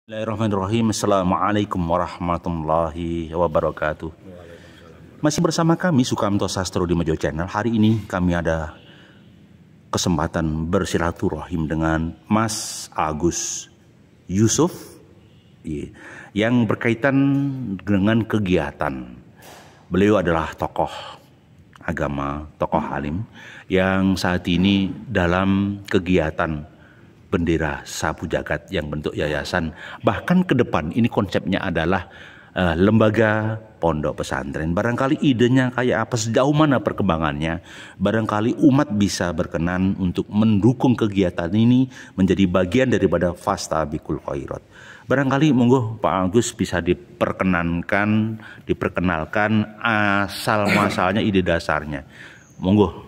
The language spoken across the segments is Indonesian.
Bismillahirrahmanirrahim. Assalamualaikum warahmatullahi wabarakatuh. Masih bersama kami Sukamto Sastro di Mojo Channel. Hari ini kami ada kesempatan bersilaturahim dengan Mas Agus Yusuf yang berkaitan dengan kegiatan. Beliau adalah tokoh agama, tokoh alim yang saat ini dalam kegiatan bendera sapu jagat yang bentuk yayasan. Bahkan ke depan ini konsepnya adalah lembaga pondok pesantren. Barangkali idenya kayak apa, sejauh mana perkembangannya, barangkali umat bisa berkenan untuk mendukung kegiatan ini menjadi bagian daripada Fastabiqul Khairat. Barangkali monggo Pak Agus bisa diperkenalkan asal muasalnya, ide dasarnya. Monggo.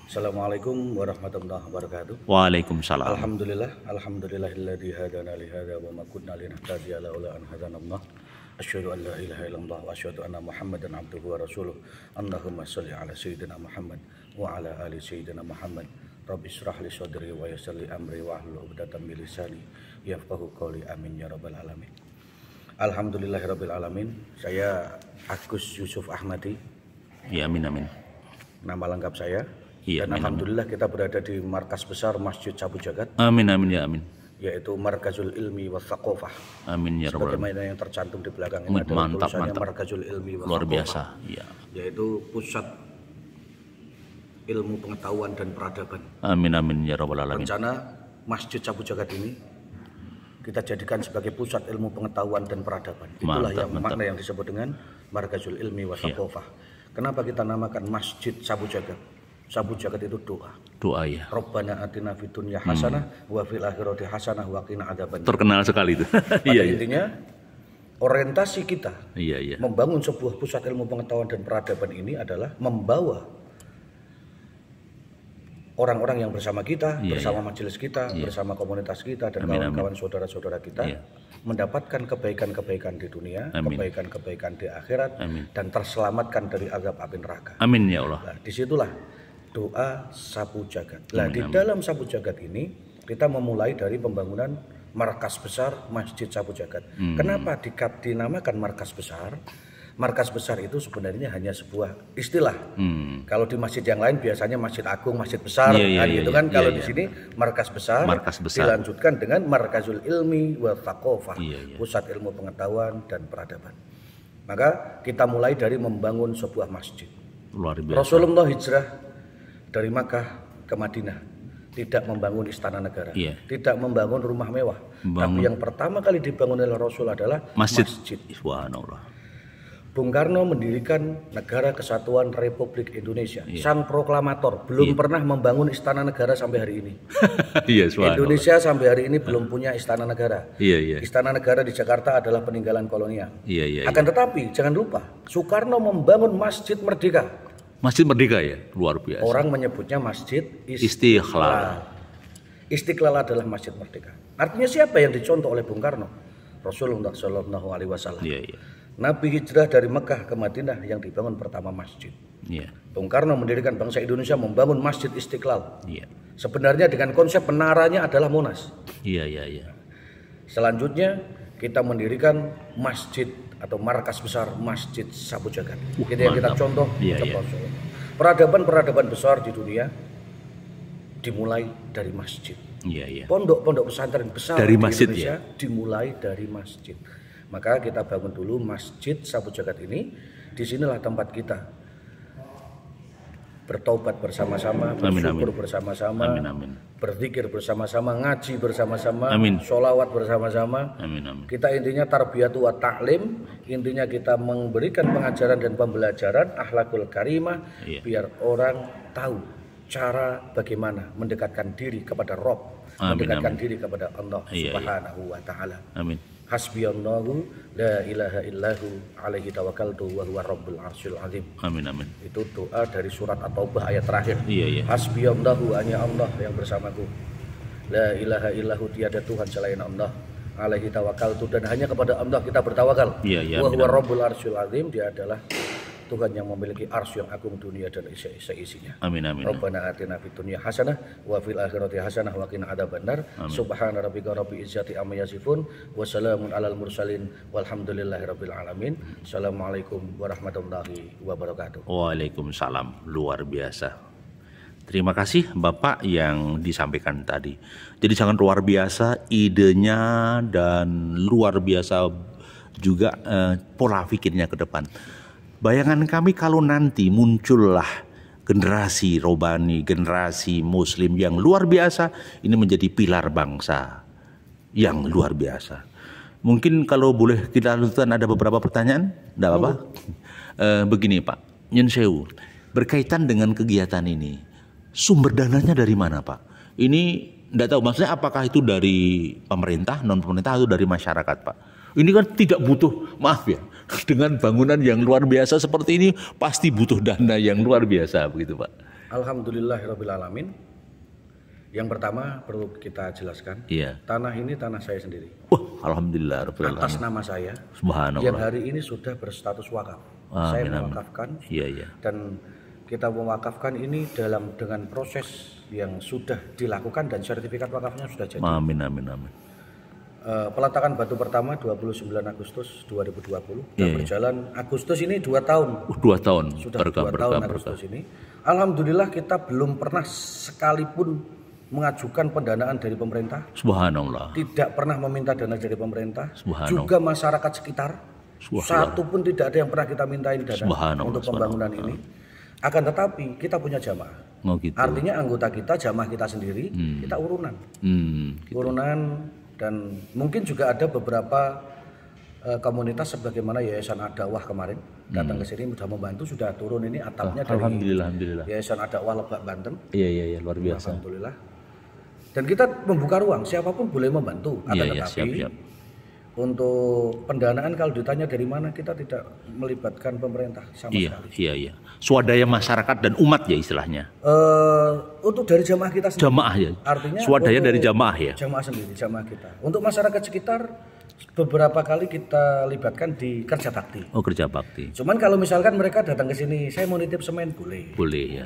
Assalamualaikum warahmatullahi wabarakatuh. Waalaikumsalam. Alhamdulillahilladzi hadana li hadza wa ma kunna linahtadiya laula an hadanallah. Asyhadu an la ilaha illallah wa asyhadu anna Muhammadan abduhu wa rasuluh. Allahumma shalli ala sayyidina Muhammad wa ala ali sayyidina Muhammad. Rabbi shrah li sadri wa yassir li amri wa hlul 'uqdatam min lisani yafqahu qawli. Amin ya rabbal alamin. Alhamdulillahirabbil alamin. Saya Agus Yusuf Ahmadi. Ya, amin amin. Nama lengkap saya. Ya, Dan alhamdulillah kita berada di markas besar Masjid Sapu Jagat. Amin amin ya amin. Yaitu Markazul Ilmi wa Thaqafah. Amin ya rabbal alamin. Sebagaimana yang tercantum di belakang ini adalah tulisannya Markazul Ilmi wa Luar Thaqafah. biasa. Ya. Yaitu pusat ilmu pengetahuan dan peradaban. Amin amin ya rabbal alamin. Rencana Masjid Sapu Jagat ini kita jadikan sebagai pusat ilmu pengetahuan dan peradaban. Itulah makna yang disebut dengan Markazul Ilmi wa Thaqafah. Kenapa kita namakan Masjid Sapu Jagat? Sapu jagat itu doa. Doa ya. Rabbana atina fid dunya hasanah wa fil akhirati hasanah wa qina adzabannar. Terkenal sekali itu. Iya, intinya orientasi kita membangun sebuah pusat ilmu pengetahuan dan peradaban ini adalah membawa orang-orang yang bersama kita, bersama majelis kita, bersama komunitas kita dan kawan-kawan saudara-saudara kita mendapatkan kebaikan-kebaikan di dunia, kebaikan-kebaikan di akhirat, dan terselamatkan dari azab api neraka. Amin ya Allah. Nah, disitulah doa sapu jagat. Nah, di dalam sapu jagat ini kita memulai dari pembangunan markas besar Masjid Sapu Jagat. Kenapa dinamakan markas besar? Markas besar itu sebenarnya hanya sebuah istilah. Kalau di masjid yang lain biasanya masjid agung, masjid besar, Kalau di sini markas besar dilanjutkan dengan Markazul Ilmi wa Thaqafah, pusat ilmu pengetahuan dan peradaban. Maka kita mulai dari membangun sebuah masjid. Luar biasa. Rasulullah hijrah dari Makkah ke Madinah, tidak membangun istana negara, tidak membangun rumah mewah, tapi yang pertama kali dibangun oleh Rasul adalah masjid. Subhanallah. Bung Karno mendirikan Negara Kesatuan Republik Indonesia, sang proklamator, belum pernah membangun istana negara sampai hari ini. Indonesia sampai hari ini belum punya istana negara. Istana negara di Jakarta adalah peninggalan kolonial. Akan tetapi jangan lupa, Soekarno membangun Masjid Merdeka. Masjid Merdeka ya, luar biasa. Orang menyebutnya Masjid Istiqlal. Istiqlal adalah Masjid Merdeka. Artinya siapa yang dicontoh oleh Bung Karno? Rasulullah Shallallahu Alaihi Wasallam. Nabi hijrah dari Mekah ke Madinah yang dibangun pertama masjid. Bung Karno mendirikan bangsa Indonesia membangun Masjid Istiqlal. Sebenarnya dengan konsep menaranya adalah Monas. Selanjutnya kita mendirikan masjid atau markas besar Masjid Sapu Jagat. Itu yang kita contoh. Peradaban besar di dunia dimulai dari masjid. Pondok-pondok pesantren besar dari masjid, di Indonesia dimulai dari masjid. Maka kita bangun dulu Masjid Sapu Jagat ini. Disinilah tempat kita bertaubat bersama-sama, bersyukur bersama-sama, berzikir bersama-sama, ngaji bersama-sama, sholawat bersama-sama. Kita intinya tarbiyatu wa ta'lim, intinya kita memberikan pengajaran dan pembelajaran akhlakul karimah, biar orang tahu cara bagaimana mendekatkan diri kepada Rabb, mendekatkan diri kepada Allah Subhanahu wa Ta'ala. Hasbiyallahu la ilaha illahu alaihi tawakkaltu wa huwa rabbul arsyil azim. Itu doa dari surat At-Taubah ayat terakhir. Hasbiyallahu, hanya Allah yang bersamaku. La ilaha illahu, tiada Tuhan selain Allah. Alaihi tawakkaltu, dan hanya kepada Allah kita bertawakal. Wa huwa rabbul arsyil azim, dia adalah Tuhan yang memiliki arsy yang agung, dunia dan seisinya. Amin amin. Rabbana atina fid dunya hasanah wa fil akhirati hasanah wa qina adzabannar. Subhana rabbika rabbil izzati amma yasifun wa salamun alal mursalin walhamdulillahi rabbil alamin. Assalamualaikum warahmatullahi wabarakatuh. Waalaikumsalam. Luar biasa. Terima kasih Bapak yang disampaikan tadi. Jadi sangat luar biasa idenya dan luar biasa juga pola pikirnya ke depan. Bayangan kami kalau nanti muncullah generasi robani, generasi muslim yang luar biasa, ini menjadi pilar bangsa yang luar biasa. Mungkin kalau boleh kita lanjutkan, ada beberapa pertanyaan, tidak apa-apa. Begini Pak, Nyun Sewu, berkaitan dengan kegiatan ini, sumber dananya dari mana Pak? Ini tidak tahu, maksudnya apakah itu dari pemerintah, non pemerintah, atau dari masyarakat Pak? Ini kan tidak butuh, maaf ya, dengan bangunan yang luar biasa seperti ini pasti butuh dana yang luar biasa begitu Pak. Alhamdulillahirabbil alamin. Yang pertama perlu kita jelaskan, tanah ini tanah saya sendiri. Alhamdulillah. Atas nama saya. Subhanallah. Yang hari ini sudah berstatus wakaf. Saya mewakafkan. Dan kita mewakafkan ini dengan proses yang sudah dilakukan dan sertifikat wakafnya sudah jadi. Amin. Peletakan batu pertama 29 Agustus 2020 dan berjalan Agustus ini 2 tahun. 2 tahun. Sudah 2 tahun Agustus ini. Alhamdulillah kita belum pernah sekalipun mengajukan pendanaan dari pemerintah. Subhanallah. Tidak pernah meminta dana dari pemerintah. Juga masyarakat sekitar. Satu pun tidak ada yang pernah kita mintain dana untuk pembangunan ini. Akan tetapi kita punya jamaah. Gitu. Artinya anggota kita, jamaah kita sendiri, kita urunan. Gitu. Urunan. Dan mungkin juga ada beberapa komunitas sebagaimana Yayasan Ad-Dakwah kemarin datang ke sini sudah membantu, sudah turun ini atapnya dari Alhamdulillah. Yayasan Ad-Dakwah Lebak Banten. Iya luar biasa. Alhamdulillah. Dan kita membuka ruang, siapapun boleh membantu. Tetapi siap. Untuk pendanaan kalau ditanya dari mana, kita tidak melibatkan pemerintah sama sekali. Iya. Swadaya masyarakat dan umat ya istilahnya. Untuk dari jamaah kita sendiri. Jamaah ya. Artinya swadaya dari jamaah ya. Jamaah sendiri, jamaah kita. Untuk masyarakat sekitar beberapa kali kita libatkan di kerja bakti. Kerja bakti. Cuman kalau misalkan mereka datang ke sini, saya mau nitip semen, boleh. Boleh ya.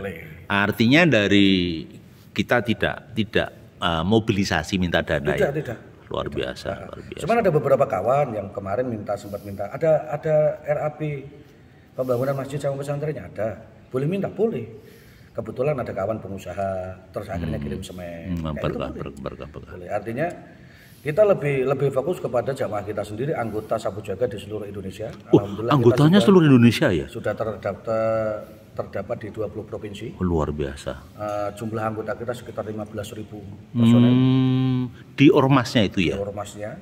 Artinya dari kita tidak mobilisasi minta dana. Tidak. Luar biasa. Cuman ada beberapa kawan yang kemarin sempat minta. Ada RAP pembangunan masjid sama pesantrennya ada. Boleh minta, boleh. Kebetulan ada kawan pengusaha, terus akhirnya kirim semen. Berkah. Boleh. Artinya kita lebih fokus kepada jamaah kita sendiri, anggota sapu jaga di seluruh Indonesia. Alhamdulillah. Anggotanya seluruh Indonesia ya? Sudah terdapat di 20 provinsi. Luar biasa. Jumlah anggota kita sekitar 15.000 personel. Di ormasnya itu ya? Di ormasnya.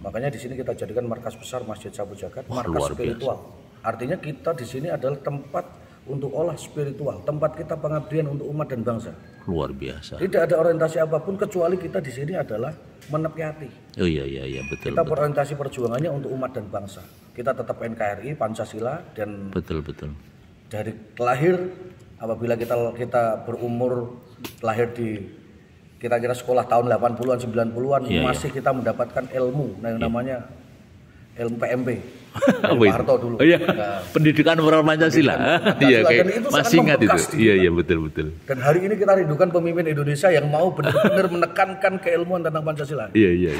Makanya di sini kita jadikan markas besar Masjid Sapu Jagat, markas spiritual. Biasa. Artinya kita di sini adalah tempat untuk olah spiritual, tempat kita pengabdian untuk umat dan bangsa. Luar biasa. Tidak ada orientasi apapun kecuali kita di sini adalah menepi hati. Iya betul. Kita berorientasi perjuangannya untuk umat dan bangsa. Kita tetap NKRI, Pancasila dan betul. Dari lahir, apabila kita berumur lahir di kira-kira sekolah tahun 80-an 90-an masih kita mendapatkan ilmu yang namanya ilmu PMP. Pak Harto dulu. Pendidikan moral Pancasila. Iya, masih ingat itu. Iya betul. Dan hari ini kita rindukan pemimpin Indonesia yang mau benar-benar menekankan keilmuan tentang Pancasila. Iya.